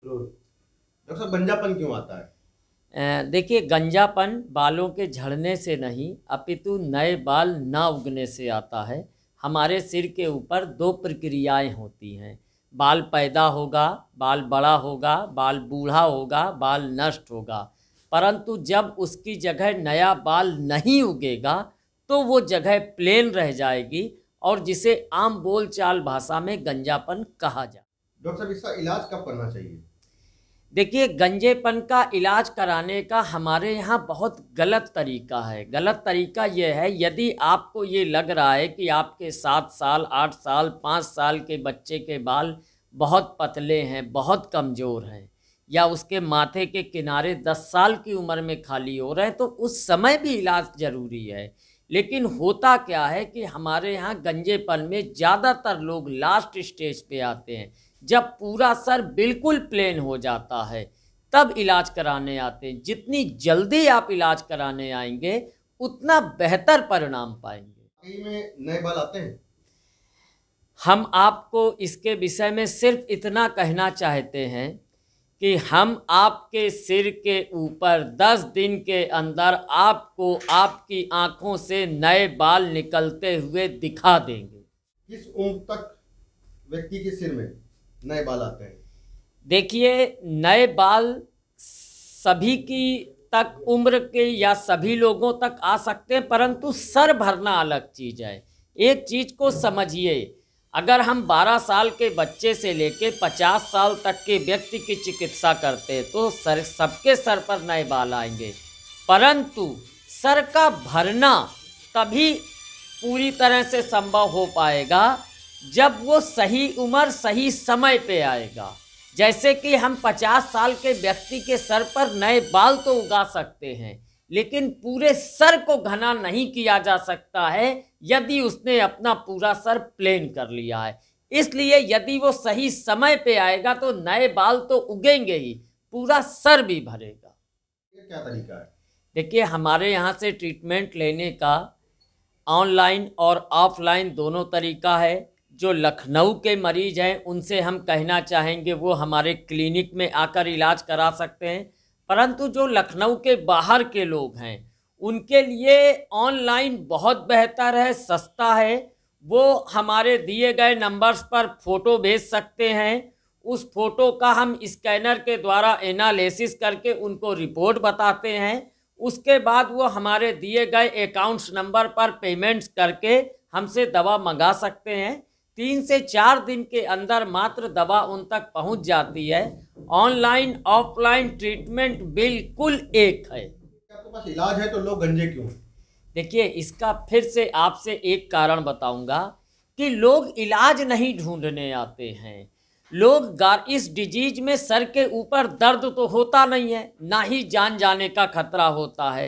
जरूर। डॉक्टर साहब, गंजापन क्यों आता है? देखिए, गंजापन बालों के झड़ने से नहीं अपितु नए बाल ना उगने से आता है। हमारे सिर के ऊपर दो प्रक्रियाएं होती हैं। बाल पैदा होगा, बाल बड़ा होगा, बाल बूढ़ा होगा, बाल नष्ट होगा। परंतु जब उसकी जगह नया बाल नहीं उगेगा तो वो जगह प्लेन रह जाएगी और जिसे आम बोलचाल भाषा में गंजापन कहा जाए। डॉक्टर साहब, इसका इलाज कब करना चाहिए? देखिए, गंजेपन का इलाज कराने का हमारे यहाँ बहुत गलत तरीका है। गलत तरीका ये है, यदि आपको ये लग रहा है कि आपके 7 साल, 8 साल, 5 साल के बच्चे के बाल बहुत पतले हैं, बहुत कमज़ोर हैं, या उसके माथे के किनारे 10 साल की उम्र में खाली हो रहे हैं, तो उस समय भी इलाज ज़रूरी है। लेकिन होता क्या है कि हमारे यहाँ गंजेपन में ज़्यादातर लोग लास्ट स्टेज पे आते हैं, जब पूरा सर बिल्कुल प्लेन हो जाता है तब इलाज कराने आते हैं। जितनी जल्दी आप इलाज कराने आएंगे उतना बेहतर परिणाम पाएंगे। वाकई में नए बाल आते हैं? हम आपको इसके विषय में सिर्फ इतना कहना चाहते हैं कि हम आपके सिर के ऊपर 10 दिन के अंदर आपको आपकी आंखों से नए बाल निकलते हुए दिखा देंगे। किस उम्र तक व्यक्ति के सिर में नए बाल आते हैं? देखिए, नए बाल सभी की तक उम्र के या सभी लोगों तक आ सकते हैं, परंतु सर भरना अलग चीज़ है। एक चीज़ को समझिए, अगर हम 12 साल के बच्चे से लेके 50 साल तक के व्यक्ति की चिकित्सा करते हैं तो सबके सर पर नए बाल आएंगे, परंतु सर का भरना तभी पूरी तरह से संभव हो पाएगा जब वो सही उम्र सही समय पे आएगा। जैसे कि हम 50 साल के व्यक्ति के सर पर नए बाल तो उगा सकते हैं, लेकिन पूरे सर को घना नहीं किया जा सकता है यदि उसने अपना पूरा सर प्लेन कर लिया है। इसलिए यदि वो सही समय पे आएगा तो नए बाल तो उगेंगे ही, पूरा सर भी भरेगा। ये क्या तरीका है? देखिए, हमारे यहाँ से ट्रीटमेंट लेने का ऑनलाइन और ऑफलाइन दोनों तरीका है। जो लखनऊ के मरीज़ हैं उनसे हम कहना चाहेंगे वो हमारे क्लिनिक में आकर इलाज करा सकते हैं, परंतु जो लखनऊ के बाहर के लोग हैं उनके लिए ऑनलाइन बहुत बेहतर है, सस्ता है। वो हमारे दिए गए नंबर्स पर फ़ोटो भेज सकते हैं। उस फ़ोटो का हम स्कैनर के द्वारा एनालिसिस करके उनको रिपोर्ट बताते हैं। उसके बाद वो हमारे दिए गए अकाउंट्स नंबर पर पेमेंट्स करके हमसे दवा मंगा सकते हैं। 3 से 4 दिन के अंदर मात्र दवा उन तक पहुंच जाती है। ऑनलाइन ऑफलाइन ट्रीटमेंट बिल्कुल एक है। आपके पास इलाज है तो लोग गंजे क्यों हैं? देखिए, इसका फिर से आपसे एक कारण बताऊंगा कि लोग इलाज नहीं ढूंढने आते हैं। लोग इस डिजीज में सर के ऊपर दर्द तो होता नहीं है, ना ही जान जाने का खतरा होता है,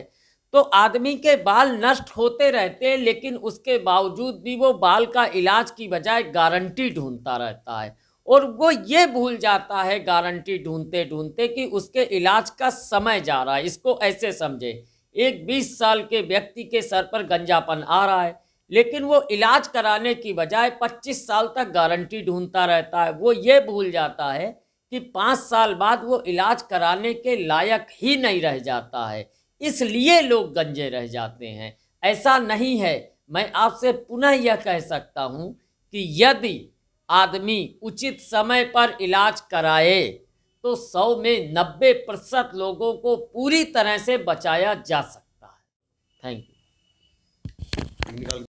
तो आदमी के बाल नष्ट होते रहते हैं, लेकिन उसके बावजूद भी वो बाल का इलाज की बजाय गारंटी ढूंढता रहता है और वो ये भूल जाता है गारंटी ढूंढते ढूंढते कि उसके इलाज का समय जा रहा है। इसको ऐसे समझे, एक 20 साल के व्यक्ति के सर पर गंजापन आ रहा है, लेकिन वो इलाज कराने की बजाय 25 साल तक गारंटी ढूंढता रहता है। वो ये भूल जाता है कि 5 साल बाद वो इलाज कराने के लायक ही नहीं रह जाता है, इसलिए लोग गंजे रह जाते हैं। ऐसा नहीं है। मैं आपसे पुनः यह कह सकता हूं कि यदि आदमी उचित समय पर इलाज कराए तो 100 में 90% लोगों को पूरी तरह से बचाया जा सकता है। Thank you.